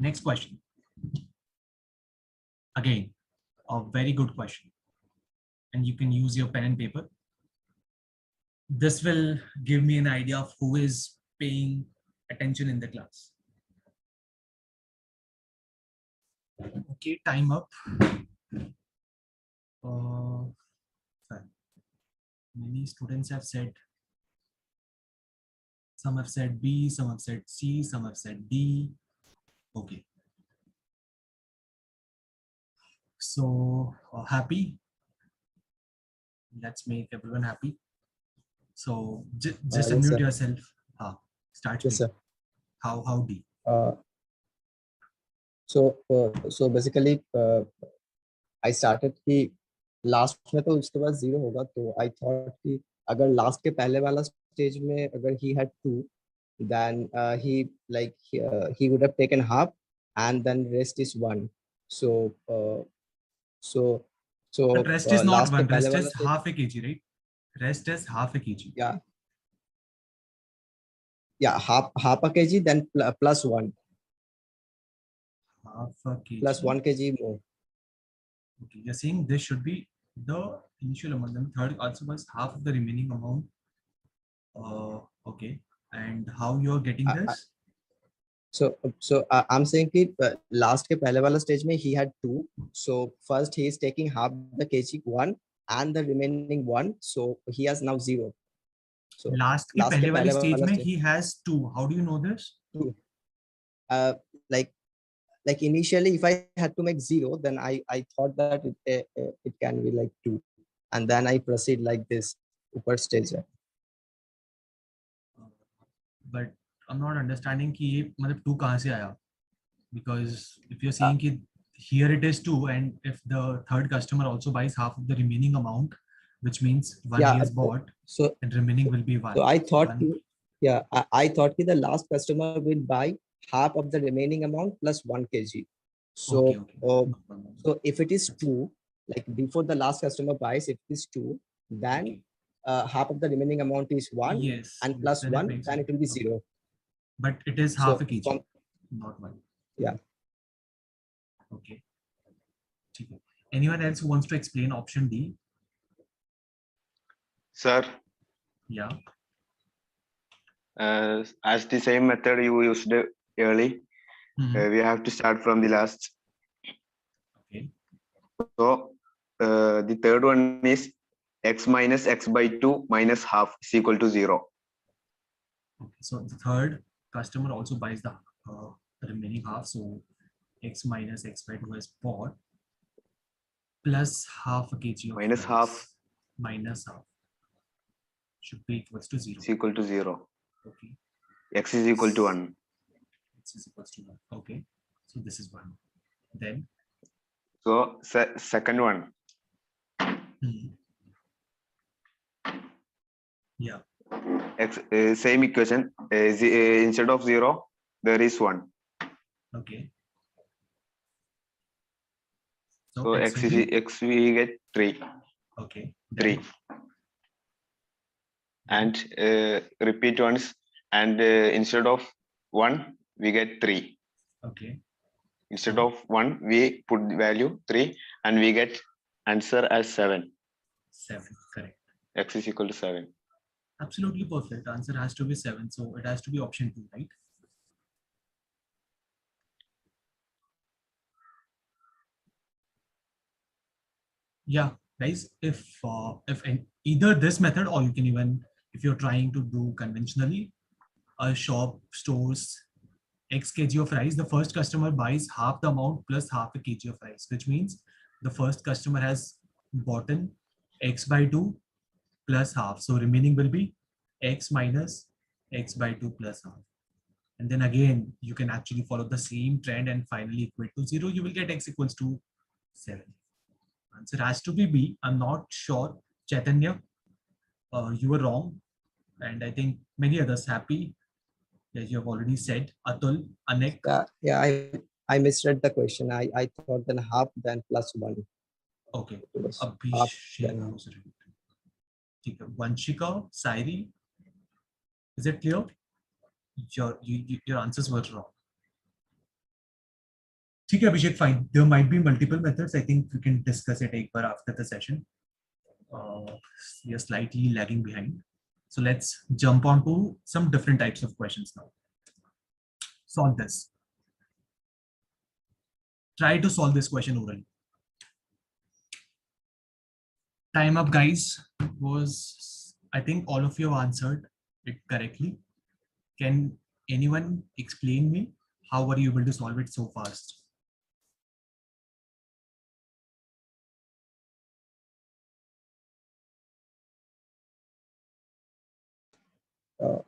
Next question. Again, a very good question. And you can use your pen and paper. This will give me an idea of who is paying attention in the class. Okay, time up. Many students have said, some have said B, some have said C, some have said D. Okay. So happy. Let's make everyone happy. So just Yes, unmute sir. yourself. Start. Yes, sir. How D? So basically, I started कि last में तो उसके बाद 0 होगा, तो I thought कि अगर last के पहले वाला stage में अगर he had 2, then he would have taken half, and then rest is 1. So But rest is not last के 1. पहले Rest वाला is stage, half a kg, right? Rest is half a kg. Yeah, half a kg, then plus 1. Half a kg. Plus 1 kg more. Okay, you're saying this should be the initial amount. Then third also was half of the remaining amount. Okay, and how you're getting this? So I'm saying that last के पहले वाला stage में he had 2. So first he is taking half the kg 1 and the remaining 1. So he has now 0. So last के पहले वाले stage में he has 2. How do you know this? 2. Like initially, if I had to make 0, then I thought that it can be like 2, and then I proceed like this upper stage. But I'm not understanding कि ये मतलब 2 कहाँ से आया? Because if you're saying कि here it is 2, and if the third customer also buys half of the remaining amount, which means 1 he has bought, so and remaining will be 1. So I thought, I thought the last customer will buy half of the remaining amount plus 1 kg. So so if it is 2, like before the last customer buys, if it is 2, then half of the remaining amount is 1, and plus 1, then it will be 0. But it is half a kg, not 1. Yeah. Okay. Anyone else who wants to explain option D? Sir. Yeah. As the same method you used early, we have to start from the last. Okay. So the third one is x minus x by 2 minus half is equal to 0. Okay. So the third customer also buys the remaining half. So x minus x by 2 is bought plus half a kg of minus rice. Half minus half should be equals to 0. It's equal to 0. Okay. X is equal to 1. X is equals to 1. Okay. So this is 1. Then. So second one. Yeah. X, same equation. Instead of 0, there is 1. Okay. So x we get 3. Okay. 3. And repeat once, and instead of 1 we get 3. Okay. Instead of 1 we put the value 3, and we get answer as 7. 7, correct. X is equal to 7. Absolutely perfect. Answer has to be 7, so it has to be option 2, right? Yeah, guys, if either this method, or you can even, if you're trying to do conventionally, a shop stores X kg of rice, the first customer buys half the amount plus half a kg of rice, which means the first customer has bought in X by 2 plus half. So remaining will be X minus X by 2 plus half. And then again, you can actually follow the same trend and finally equate to 0. You will get X equals to 7. Answer has to be B. I'm not sure. Chaitanya, you were wrong. And I think many others happy that you have already said. Atul, Anek. Yeah, I misread the question. I thought then half, then plus 1. Okay. Abhishek. Vanshika, Sairi. Is it clear? Your answers were wrong. ठीक है Abhishek, fine. There might be multiple methods. I think we can discuss it एक बार after the session. We are slightly lagging behind. So let's jump on to some different types of questions now. Solve this. Try to solve this question orally. Time up, guys. I think all of you have answered it correctly. Can anyone explain me how were you able to solve it so fast? Uh,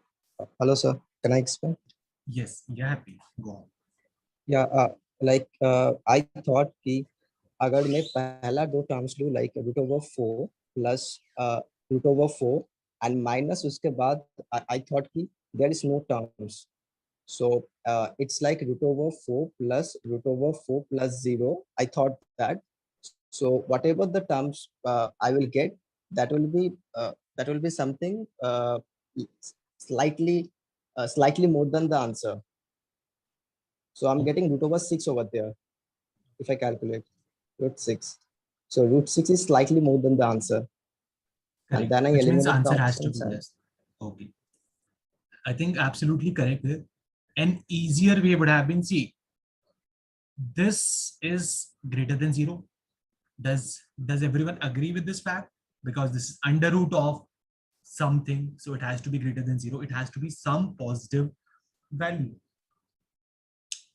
Hello, sir. Can I explain? Yes, yeah, happy. Go on. Yeah, I thought कि अगर मैं पहला दो terms लूँ like root over 4 plus root over 4 and minus उसके बाद I thought कि there is no terms. So it's like root over 4 plus root over 4 plus 0. I thought that. So whatever the terms I will get, that will be something slightly slightly more than the answer. So I'm getting root over 6 over there if I calculate root 6. So root 6 is slightly more than the answer. Correct. And then I Which means eliminate the answer has to be options. And less. Okay. I think absolutely correct. An easier way would have been, see, this is greater than 0. Does everyone agree with this fact? Because this is under root of something, so it has to be greater than 0. It has to be some positive value,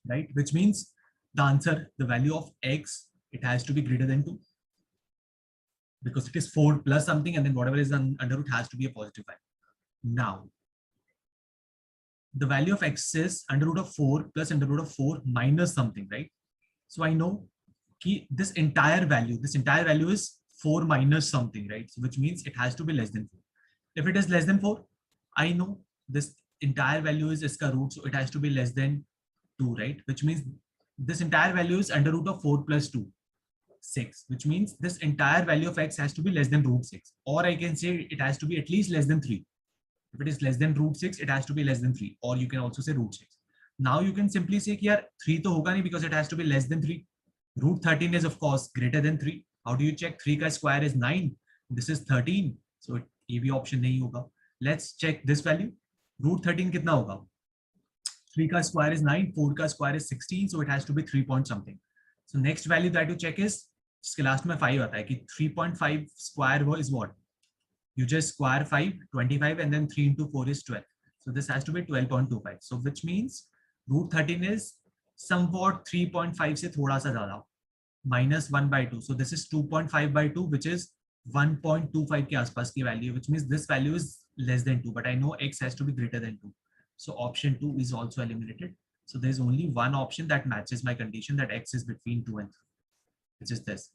right? Which means the answer, the value of x, it has to be greater than 2, because it is 4 plus something, and then whatever is under root has to be a positive value. Now, the value of x is under root of 4 plus under root of 4 minus something, right? So I know this entire value is 4 minus something, right? So which means it has to be less than 4. If it is less than 4, I know this entire value is iska root, so it has to be less than 2, right? Which means this entire value is under root of 4 plus 2, 6, which means this entire value of x has to be less than root 6. Or I can say it has to be at least less than 3. If it is less than root 6, it has to be less than 3. Or you can also say root 6. Now you can simply say कि यार 3 तो होगा नहीं, because it has to be less than 3. Root 13 is of course greater than 3. How do you check? 3 का square is 9. This is 13. So ये भी option नहीं होगा. Let's check this value. Root 13 कितना होगा? 3 का square is 9. 4 का square is 16. So it has to be 3 point something. So next value that you check is, इसके last में 5 आता है कि 3.5 square is what? You just square 5, 25, and then 3 into 4 is 12. So this has to be 12.25. So which means root 13 is somewhat 3.5 से थोड़ा सा ज़्यादा, minus 1 by 2. So this is 2.5 by 2, which is 1.25 के आसपास की value, which means this value is less than 2. But I know x has to be greater than 2. So option 2 is also eliminated. So there's only one option that matches my condition, that x is between 2 and 3, which is this.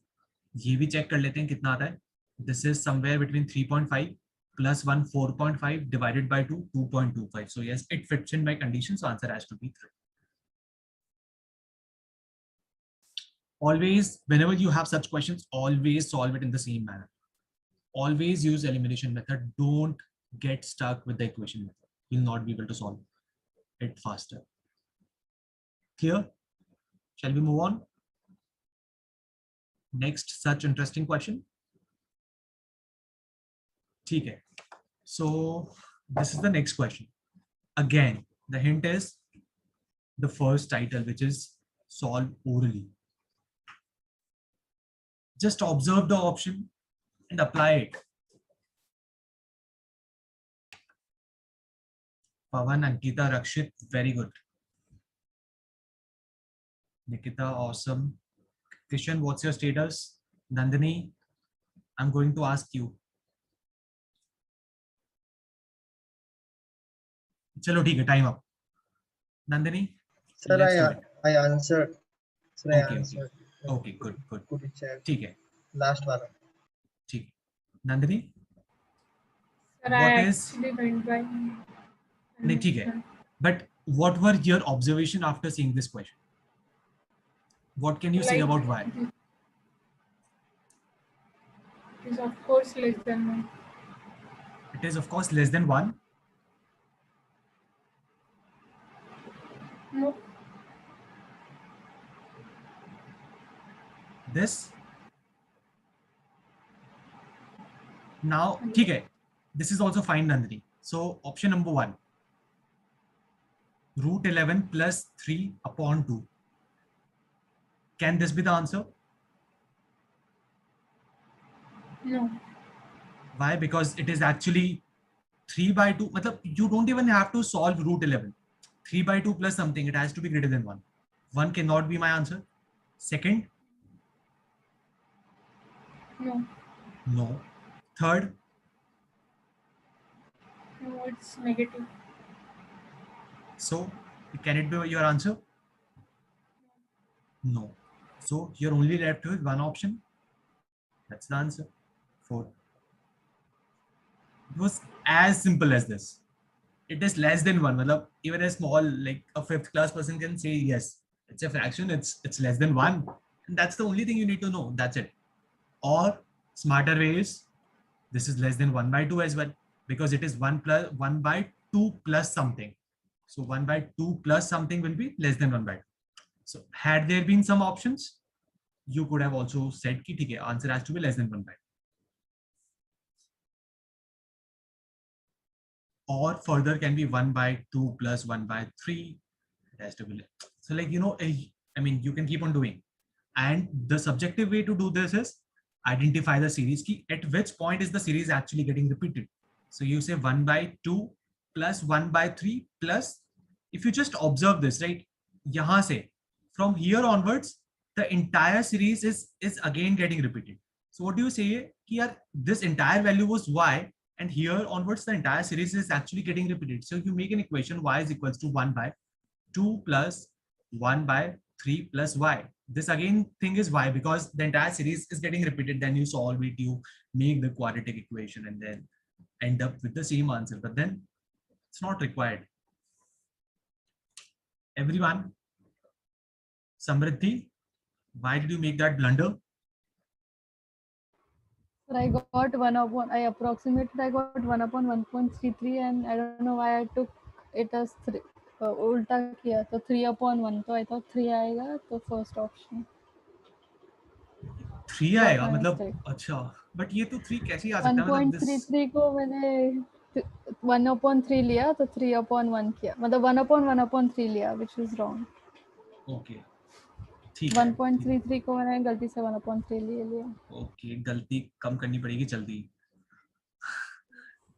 ये भी check कर लेते हैं कितना आता है. This is somewhere between 3.5 plus 1 4.5 divided by 2 2.25. So yes, it fits in my condition, so answer has to be 3. Always, whenever you have such questions, always solve it in the same manner. Always use elimination method. Don't get stuck with the equation method. You'll not be able to solve it faster. Clear? Shall we move on? Next such interesting question. Okay. So this is the next question. Again, the hint is the first title, which is solve orally. Just observe the option and apply it. Pavan, Ankita, Rakshit, very good. Nikita, awesome. Kishan, what's your status? Nandini, I'm going to ask you. Chalo, theek hai, time up. Nandini, Sir, let's do it. I answered. Sir, I Okay, answered. okay, good. Could you check? ठीक है. Last one. ठीक. Nandini, Sir, what I is? actually went by. नहीं ठीक है. But what were your observation after seeing this question? What can you say about why? It is of course less than 1. It is of course less than 1. No. this. Now ठीक है, this is also fine Nandini. So option number 1, root 11 plus 3 upon 2. Can this be the answer? No. Why? Because it is actually 3 by 2. मतलब you don't even have to solve root 11. 3 by 2 plus something, it has to be greater than 1. 1 cannot be my answer. Second, No. no. Third, No, it's negative. so can it be your answer? No. So you're only left with one option. That's the answer. 4. It was as simple as this. It is less than 1. मतलब even a small, like a 5th class person can say yes, it's a fraction, it's less than 1. And that's the only thing you need to know. That's it. Or smarter way is, this is less than 1 by 2 as well, because it is 1 by 2 plus something. So 1 by 2 plus something will be less than 1 by 2. So had there been some options, you could have also said ki theek hai, answer has to be less than 1 by 2. Or further can be 1 by 2 plus 1 by 3. It has to be. So like, you know, I mean, you can keep on doing. And the subjective way to do this is identify the series key. At which point is the series actually getting repeated? So you say 1 by 2 plus 1 by 3 plus, if you just observe this, right? Yahan se, from here onwards, the entire series is again getting repeated. So what do you say? Ki yaar, this entire value was y, and here onwards the entire series is actually getting repeated. So you make an equation, y is equals to 1 by 2 plus 1 by 3 plus y. This again thing is y, because the entire series is getting repeated. Then you solve it, you make the quadratic equation, and then end up with the same answer. But then it's not required. Everyone, Samriddhi, why did you make that blunder? Sir, I got 1 upon, I approximated, I got 1 upon 1.33, and I don't know why I took it as 3, उल्टा किया, तो 3 upon 1, तो I thought 3 आएगा, तो first option. 3 Got आएगा my मतलब, mistake. अच्छा, but ये तो 3 कैसे आ सकता है? मतलब this 1.33 को मैंने 1 upon 3 लिया, तो 3 upon 1 किया, मतलब 1 upon 3 लिया, which is wrong. okay, ठीक है. 1.33 को मैंने गलती से 1 upon 3 लिया. ओके, गलती कम करनी पड़ेगी जल्दी.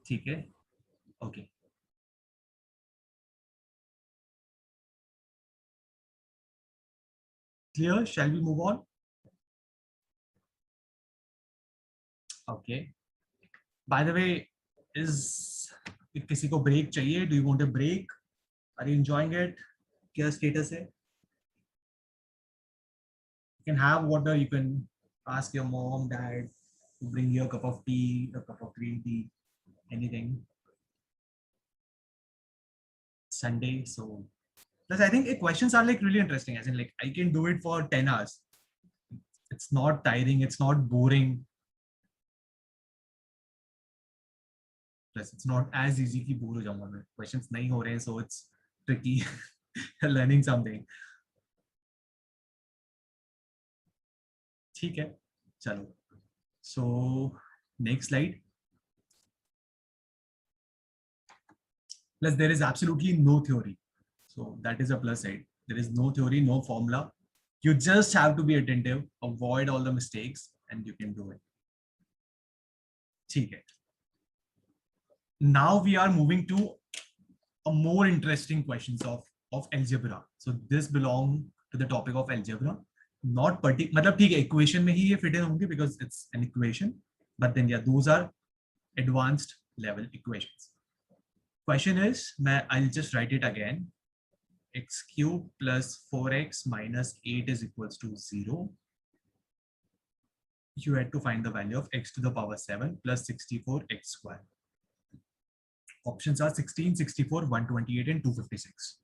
ठीक है, okay. Clear? Shall we move on? Okay. By the way, if किसी को break चाहिए, do you want a break? Are you enjoying it? क्या status है? You can have water. You can ask your mom, dad to bring you a cup of tea, a cup of green tea, anything. Sunday, so plus I think questions are like really interesting. As in, like I can do it for 10 hours. It's not tiring. It's not boring. Plus, it's not as easy कि bore हो जाऊंगा मैं. Questions नहीं हो रहे हैं, so it's tricky. Learning something. ठीक है, चलो. So next slide. Plus, there is absolutely no theory. So that is a plus side. There is no theory, no formula. You just have to be attentive, avoid all the mistakes, and you can do it. ठीक है. Now we are moving to a more interesting questions of algebra. So this belong to the topic of algebra. Not particular, मतलब ठीक है, equation में ही ये fit in होंगे because it's an equation. But then yeah, those are advanced level equations. Question is, I'll just write it again. X cube plus 4x minus 8 is equals to 0. You had to find the value of x to the power 7 plus 64x square. Options are 16, 64, 128, and 256.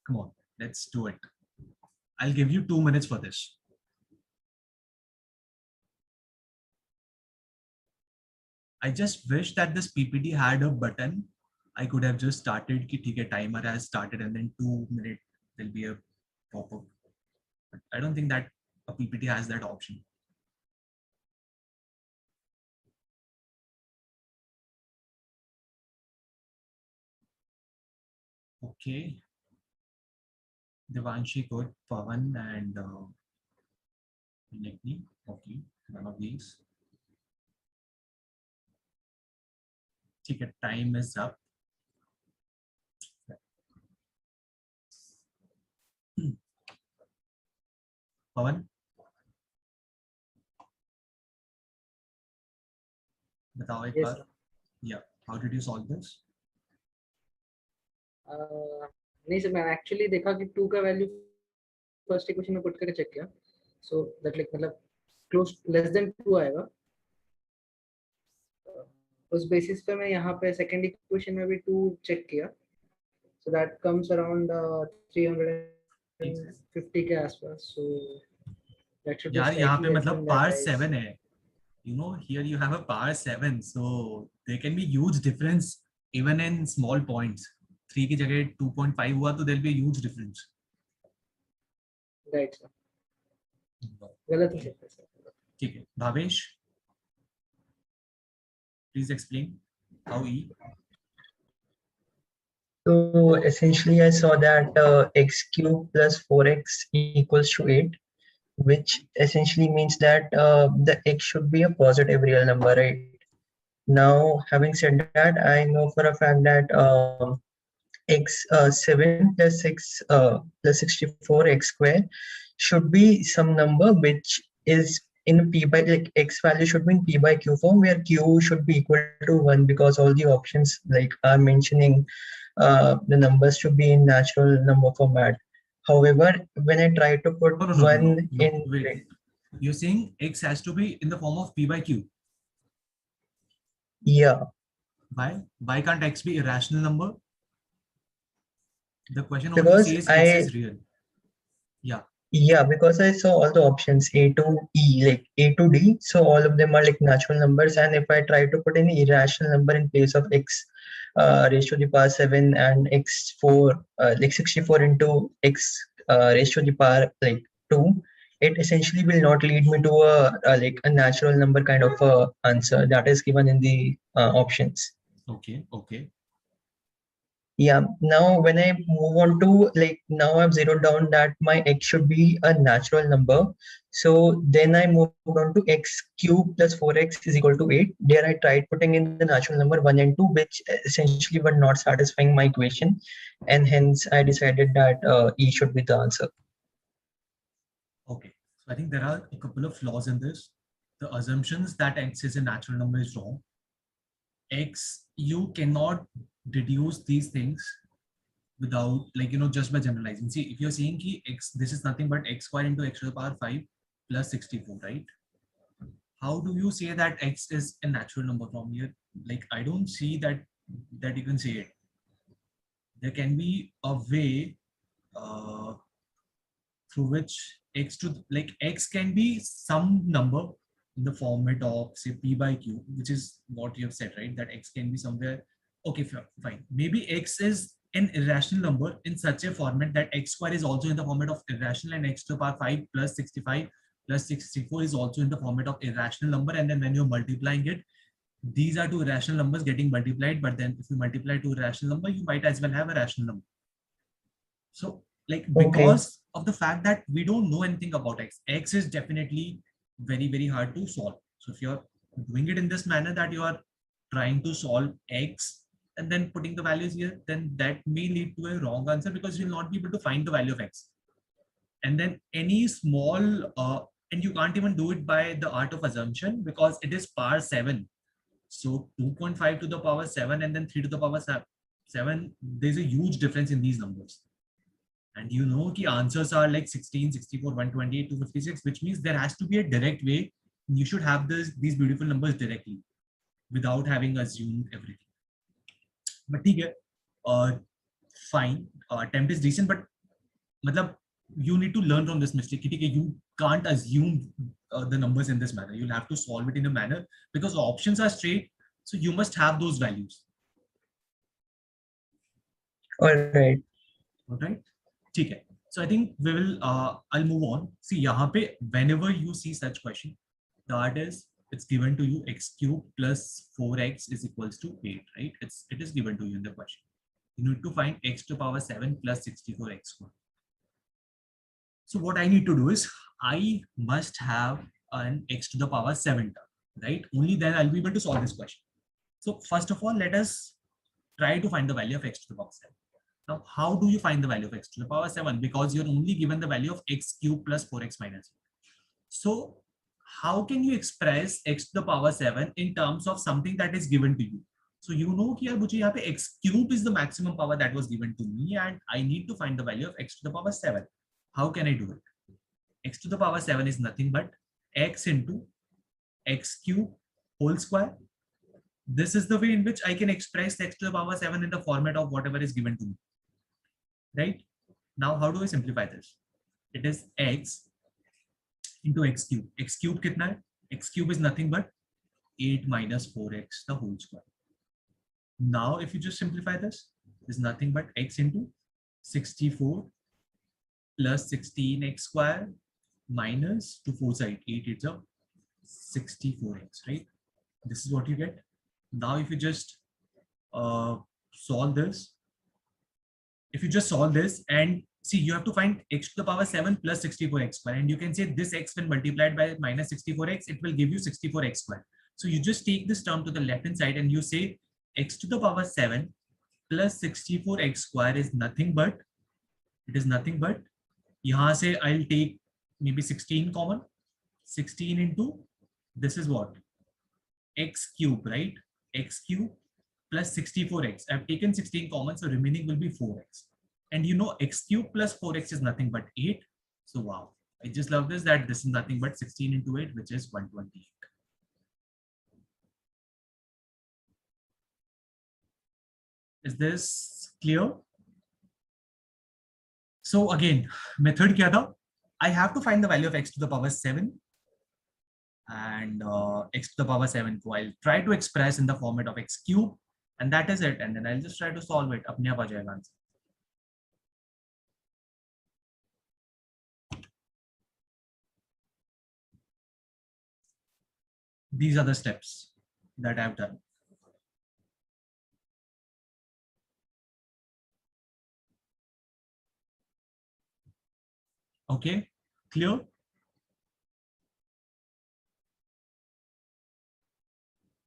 Come on, let's do it. I'll give you 2 minutes for this. I just wish that this PPT had a button. I could have just started ki theek hai, timer has started, and then 2 minutes there'll be a pop-up. But I don't think that a PPT has that option. Okay. Devanshi good, Pavan and Nickney. Okay, none of these. Okay, time is up. Pavan, बताओ एक Yes, bar. sir. Yeah, how did you solve this? नहीं sir, मैं actually देखा कि 2 का value first equation में put करके check किया, सो दैट लाइक मतलब क्लोज लेस देन 2 आएगा। उस बेसिस पे मैं यहाँ पे सेकंड इक्वेशन में भी 2 चेक किया, सो दैट कम्स अराउंड 350 के आसपास, सो दैट शुड बी यार यहाँ पे स्लाइटली लेस मतलब देन दैट पावर गाइस। 7 है. You know, here you have a power 7, so there can be huge difference even in small points. 3 की जगह 2.5 हुआ तो there will be a huge difference. Right sir, गलत है sir. ठीक है, Bhavesh, please explain how E. So essentially, I saw that x cube plus 4x equals to 8, which essentially means that the x should be a positive real number, right? Now, having said that, I know for a fact that x 7 plus 6 plus 64 x square should be some number which is in p by, like, x value should be in p by q form, where q should be equal to 1 because all the options like are mentioning the numbers should be in natural number format. However, when I try to put No, one in wait. You're saying x has to be in the form of p by q. Yeah, Why can't x be irrational number? The question only because says x is real. Yeah, because I saw all the options A to E, like A to D, so all of them are like natural numbers, and if I try to put any irrational number in place of x raised to the power 7 and x4 like 64 into x raised to the power like 2, it essentially will not lead me to a like a natural number kind of answer that is given in the options. okay. Yeah, now when I move on to, like, now I've zeroed down that my x should be a natural number. So then I moved on to x cube plus 4x is equal to 8. There I tried putting in the natural number 1 and 2, which essentially were not satisfying my equation. And hence I decided that E should be the answer. Okay, so I think there are a couple of flaws in this. The assumptions that x is a natural number is wrong. X, you cannot deduce these things without, like, just by generalizing. See, if you're saying ki x, this is nothing but x square into x to the power 5 plus 64, right? How do you say that x is a natural number from here? Like, I don't see that you can say it. There can be a way through which x can be some number in the format of, say, p by q, which is what you have said, right? That x can be somewhere. Okay, fine. Maybe x is an irrational number in such a format that x square is also in the format of irrational, and x to the power 5 plus 65 plus 64 is also in the format of irrational number. And then when you're multiplying it, these are two irrational numbers getting multiplied. But then if you multiply two irrational number, you might as well have a rational number. So, like, because of the fact that we don't know anything about x is definitely very, very hard to solve. So if you're doing it in this manner that you are trying to solve x and then putting the values here, then that may lead to a wrong answer because you'll not be able to find the value of x. And then any small, and you can't even do it by the art of assumption because it is power 7. So 2.5 to the power 7 and then 3 to the power 7, there's a huge difference in these numbers. And you know the answers are like 16, 64, 128, 256, which means there has to be a direct way. You should have these beautiful numbers directly without having assumed everything. But fine, attempt is decent, but you need to learn from this mistake. You can't assume the numbers in this manner. You'll have to solve it in a manner because the options are straight. So you must have those values. All right. Okay. So I think we will, I'll move on. See, यहाँ पे whenever you see such question, that is, it's given to you x cube plus 4x is equals to 8, right? It is given to you in the question. You need to find x to the power 7 plus 64x squared. So what I need to do is, I must have an x to the power 7 term, right? Only then I'll be able to solve this question. So first of all, let us try to find the value of x to the power 7. Now, how do you find the value of x to the power 7? Because you're only given the value of x cube plus 4x minus. So how can you express x to the power 7 in terms of something that is given to you? So you know कि यार मुझे यहाँ पे x cube is the maximum power that was given to me and I need to find the value of x to the power 7. How can I do it? X to the power 7 is nothing but x into x cube whole square. This is the way in which I can express x to the power 7 in the format of whatever is given to me. Right? Now, how do I simplify this? It is x into x cube. X cube kitna hai? X cube is nothing but 8 minus 4x the whole square. Now, if you just simplify this, is nothing but x into 64 plus 16x square minus to 4 side 8 it's a 64x, right? This is what you get. Now, if you just solve this, and see, you have to find x to the power 7 plus 64x square, and you can say this x when multiplied by minus 64x, it will give you 64x square. So you just take this term to the left hand side and you say x to the power 7 plus 64x square is nothing but, it is nothing but, यहाँ से I'll take maybe 16 common, 16 into, this is what? X cube, right? X cube plus 64x. I've taken 16 common, so remaining will be 4x. And you know x cube plus 4x is nothing but 8. So wow, I just love this, that this is nothing but 16 into 8, which is 128. Is this clear? So again, method kya tha? I have to find the value of x to the power 7 and x to the power 7 ko I'll try to express in the format of x cube, and that is it, and then I'll just try to solve it. Apne aap aa jayega answer. These are the steps that I've done. Okay, clear?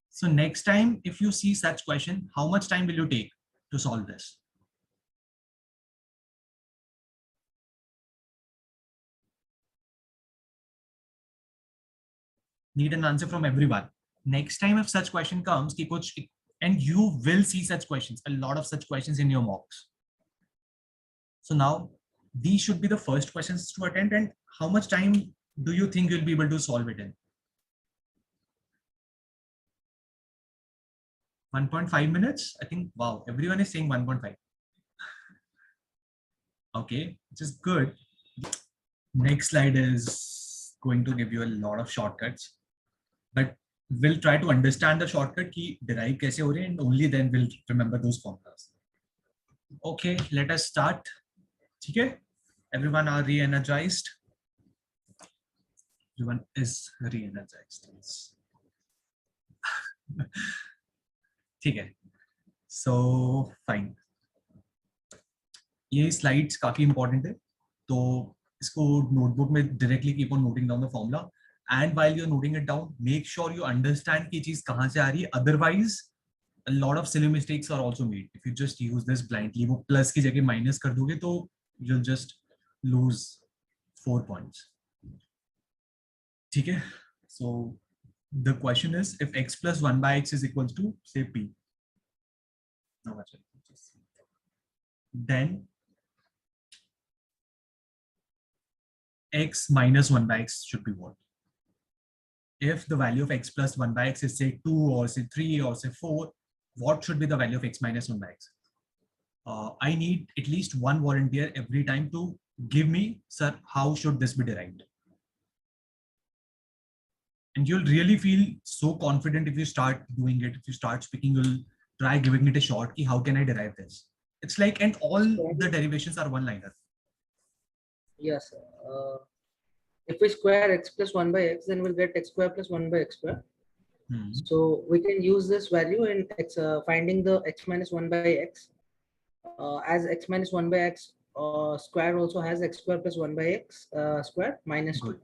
So next time, if you see such question, how much time will you take to solve this? Need an answer from everyone. Next time, if such question comes, and you will see such questions, a lot of such questions in your mocks. So now, these should be the first questions to attend, and how much time do you think you'll be able to solve it in? 1.5 minutes? I think, wow, everyone is saying 1.5. Okay, which is good. Next slide is going to give you a lot of shortcuts, but we'll try to understand the shortcut ki derive kaise ho rahe, and only then we'll remember those formulas. Okay, let us start. Okay, everyone are re-energized. Everyone is re-energized. Okay, so fine. ये slides काफी important है, तो इसको notebook में directly keep on noting down the formula, and while you're noting it down, make sure you understand कि चीज कहाँ से आ रही है. Otherwise, a lot of silly mistakes are also made. If you just use this blindly, वो plus की जगह minus कर दोगे तो you'll just lose 4 points. ठीक है? So the question is, if x plus 1 by x is equals to say p, then x minus 1 by x should be what? If the value of x plus 1 by x is say 2 or say 3 or say 4, what should be the value of x minus 1 by x? I need at least one volunteer every time to give me, sir, how should this be derived? And you'll really feel so confident if you start doing it. If you start speaking, you'll try giving it a shot. Ki how can I derive this? It's like, and all the derivations are one-liner. Yes. If we square x plus 1 by x, then we'll get x square plus 1 by x square. So we can use this value in finding the x minus 1 by x. As x minus 1 by x square also has x square plus 1 by x square minus 2. Good.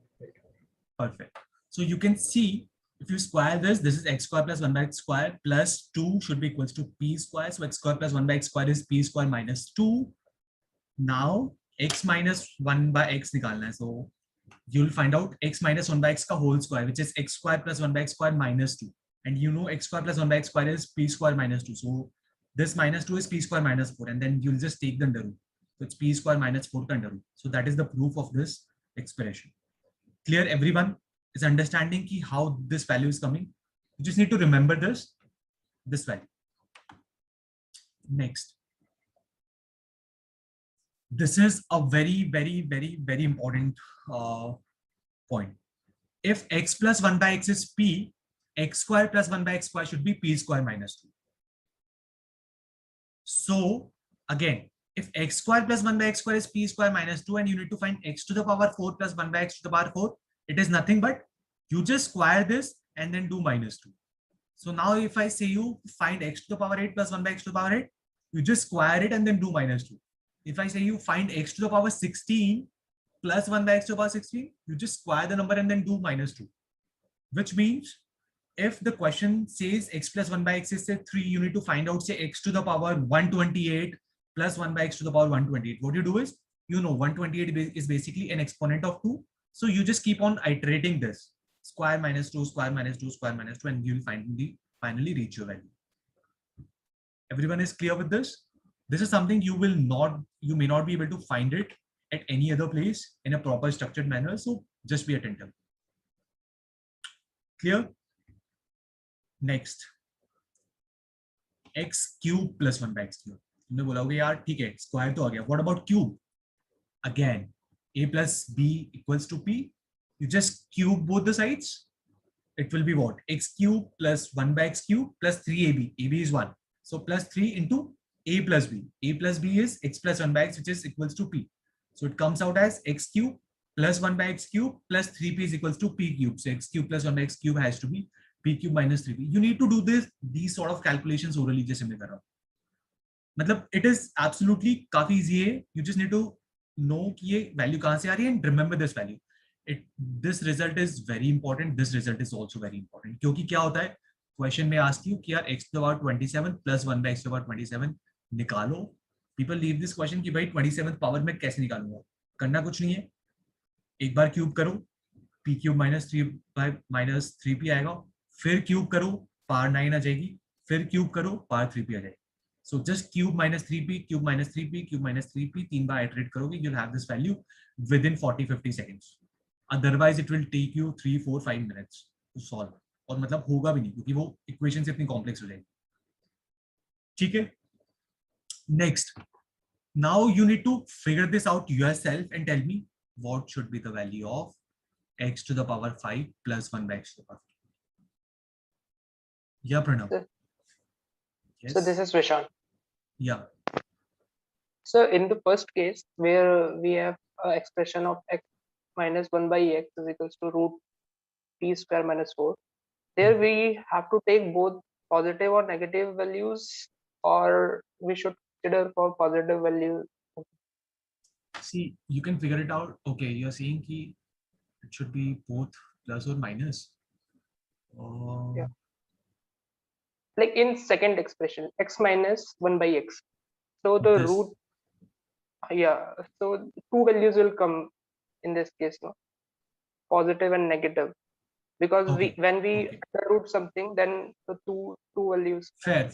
Perfect. So you can see if you square this is x square plus 1 by x square plus 2 should be equals to p square. So x square plus 1 by x square is p square minus 2. Now x minus 1 by x nikalna hai. So you'll find out x minus 1 by x ka whole square, which is x square plus 1 by x square minus 2. And you know x square plus 1 by x square is p square minus 2. So this minus 2 is p square minus 4. And then you'll just take the under root. So it's p square minus 4 ka under root. So that is the proof of this expression. Clear, everyone is understanding ki how this value is coming? You just need to remember this value. Next. This is a very important point. If x plus 1 by x is p, x square plus 1 by x square should be p square minus 2. So again, if x square plus 1 by x square is p square minus 2 and you need to find x to the power 4 plus 1 by x to the power 4, it is nothing but you just square this and then do minus 2. So now if I say you find x to the power 8 plus 1 by x to the power 8, you just square it and then do minus 2. If I say you find x to the power 16 plus 1 by x to the power 16, you just square the number and then do minus 2. Which means if the question says x plus 1 by x is say 3, you need to find out say x to the power 128 plus 1 by x to the power 128. What you do is, you know 128 is basically an exponent of 2. So you just keep on iterating this. Square minus 2, square minus 2, square minus 2, and you'll finally reach your value. Everyone is clear with this? This is something you may not be able to find it at any other place in a proper structured manner. So just be attentive. Clear? Next. X cube plus 1 by x cube. तुमने बोला होगा यार ठीक है square तो आ गया. What about cube? Again, a plus b equals to p. You just cube both the sides. It will be what? X cube plus 1 by x cube plus 3ab. ab is 1. So plus 3 into a plus b. a plus b is x plus 1 by x, which is equals to p. So it comes out as x cube plus 1 by x cube plus 3p is equals to p cube. So x cube plus 1 by x cube has to be p cube minus 3p. You need to do these sort of calculations orally. जैसे मैं कर रहा हूँ. मतलब it is absolutely काफी easy है. You just need to know कि ये value कहाँ से आ रही है and remember this value. This result is very important. This result is also very important. क्योंकि क्या होता है? Question में ask you कि यार x to the power 27 plus 1 by x to the power 27 निकालो. People leave this question कि भाई 27th power में कैसे निकालूंगा? करना कुछ नहीं है. एक बार क्यूब करो, p cube minus 3 by minus 3p आएगा. फिर क्यूब करो, पावर 9 आ जाएगी. फिर क्यूब करो, पावर 3p आ जाएगी. So just cube minus 3p, cube minus 3p, cube minus 3p, 3 बार iterate करोगे, you'll have this value within 40-50 seconds. Otherwise it will take you 3, 4, 5 minutes to solve. और मतलब होगा भी नहीं क्योंकि वो equations इतनी complex हो जाएगी. ठीक है? Next. Now you need to figure this out yourself and tell me what should be the value of x to the power 5 plus 1 by x to the power 5. Yeah, Pranav. Yes. So this is Vishal. Yeah. So in the first case where we have an expression of x minus 1 by x is equals to root p square minus 4, there we have to take both positive or negative values, or we should consider for positive value. See, you can figure it out. Okay, you're saying ki it should be both plus or minus. Yeah. Like in second expression, x minus 1 by x. So the This. root, yeah, so two values will come in this case, no? Positive and negative. Because Okay. when we Okay. root something, then the two values. Fair.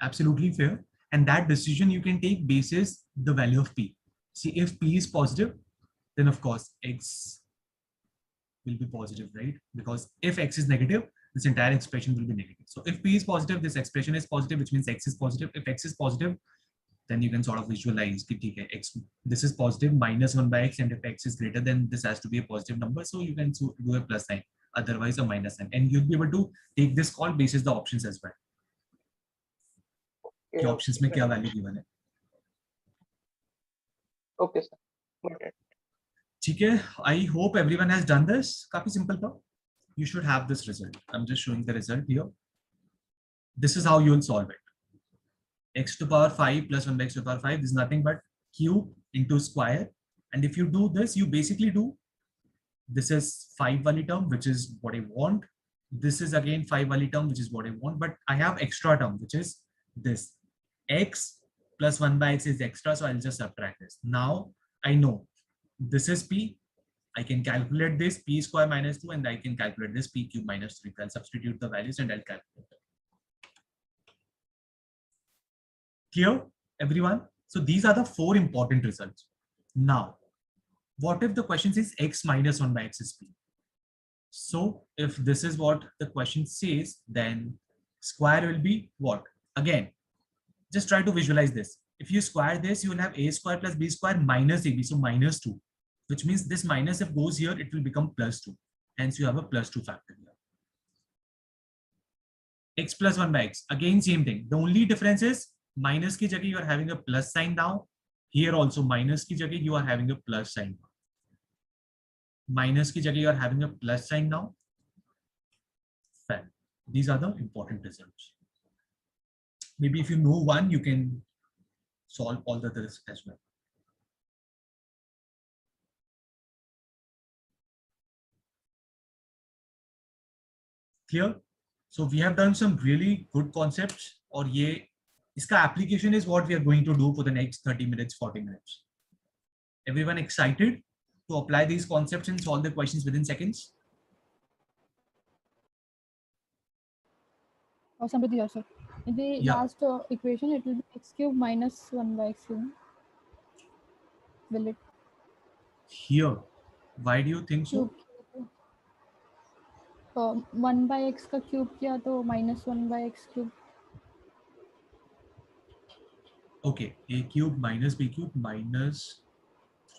Absolutely fair. And that decision you can take basis the value of p. See, if p is positive, then of course x will be positive, right? Because if x is negative, this entire expression will be negative. So if p is positive, this expression is positive, which means x is positive. If x is positive, then you can sort of visualize that x, this is positive minus 1 by x, and if x is greater, then this has to be a positive number. So you can do a plus sign, otherwise a minus sign, and you'll be able to take this call basis the options as well. Okay, options में क्या value given है? Okay, sir. Got it. ठीक है, I hope everyone has done this. काफी simple था. You should have this result. I'm just showing the result here. This is how you will solve it. X to the power 5 plus 1 by x to the power 5 is nothing but cube into square. And if you do this, you basically do, this is 5 wali term, which is what I want. This is again 5 wali term, which is what I want. But I have extra term, which is this. X plus 1 by x is extra, so I'll just subtract this. Now I know this is p. I can calculate this p square minus 2, and I can calculate this p cube minus 3. I'll substitute the values and I'll calculate it. Clear, everyone? So these are the 4 important results. Now, what if the question says x minus 1 by x is p? So if this is what the question says, then square will be what? Again, just try to visualize this. If you square this, you will have a square plus b square minus ab, so minus 2, which means this minus if goes here, it will become plus 2. Hence you have a plus 2 factor here. X plus 1 by x, again same thing. The only difference is minus ki jagah you are having a plus sign now. Here also minus ki jagah you are having a plus sign now. Minus ki jagah you are having a plus sign now. Fair. These are the important results. Maybe if you know one, you can solve all the others as well. Clear? So we have done some really good concepts, और ये इसका application is what we are going to do for the next 30 minutes, 40 minutes. Everyone excited to apply these concepts and solve the questions within seconds? Or somebody else, sir. In the last equation, it will be x cube minus 1 by x cube. Will it? Here. Why do you think so? 1 by x का cube किया तो minus 1 by x cube. Okay, a cube minus b cube minus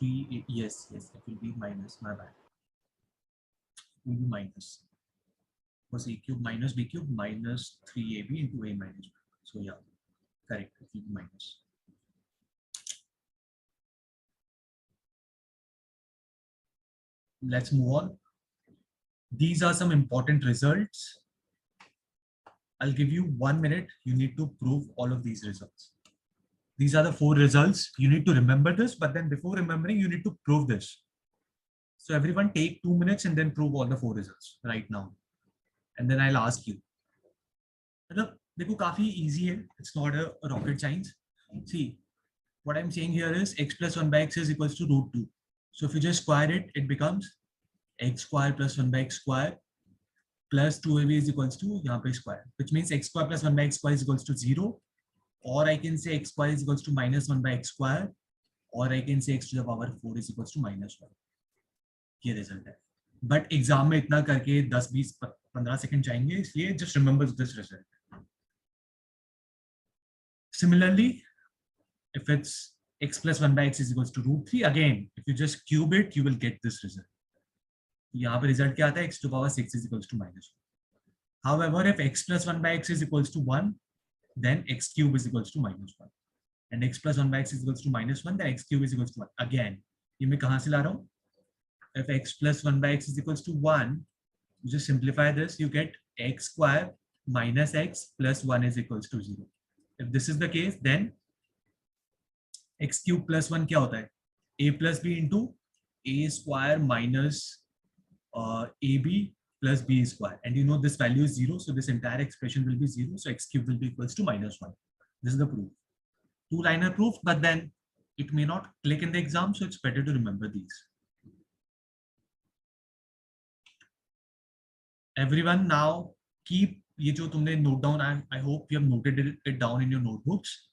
3a. Yes, it will be minus. My bad. It will be minus. Was a cube minus b cube minus 3ab into a minus b. So yeah, correct. It will be minus. Let's move on. These are some important results. I'll give you 1 minute. You need to prove all of these results. These are the 4 results. You need to remember this, but then before remembering, you need to prove this. So everyone take 2 minutes and then prove all the 4 results right now. And then I'll ask you. देखो काफी easy है. It's not a rocket science. See, what I'm saying here is x plus 1 by x is equals to root 2. So if you just square it, it becomes x square plus 1 by x square plus 2ab is equals to यहाँ पे square, which means x square plus 1 by x square is equals to 0. Or I can say x square is equals to minus 1 by x square, or I can say x to the power 4 is equals to minus 1. ये result है. But exam में इतना करके 10, 20, 15 second जाएंगे, इसलिए just remember this result. Similarly, if it's x plus 1 by x is equals to root 3, again, if you just cube it, you will get this result. यहाँ पे result क्या आता है? X to the power 6 is equals to minus 1. However, if x plus 1 by x is equals to 1, then x cube is equals to minus 1. And x plus 1 by x is equals to minus 1, then x cube is equals to 1. Again, ये मैं कहाँ से ला रहा हूँ? If x plus 1 by x is equals to 1, you just simplify this, you get x square minus x plus 1 is equals to 0. If this is the case, then x cube plus 1 क्या होता है? A plus b into a square minus ab plus b square, and you know this value is 0, so this entire expression will be 0, so x cube will be equals to minus 1. This is the proof. 2-liner proof, but then it may not click in the exam, so it's better to remember these. Everyone now keep ये जो तुमने note down, I hope you have noted it down in your notebooks.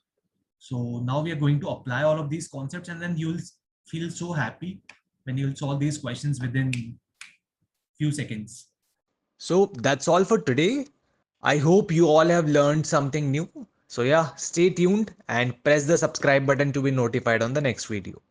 So now we are going to apply all of these concepts, and then you'll feel so happy when you'll solve these questions within few seconds. So that's all for today. I hope you all have learned something new. So yeah, stay tuned and press the subscribe button to be notified on the next video.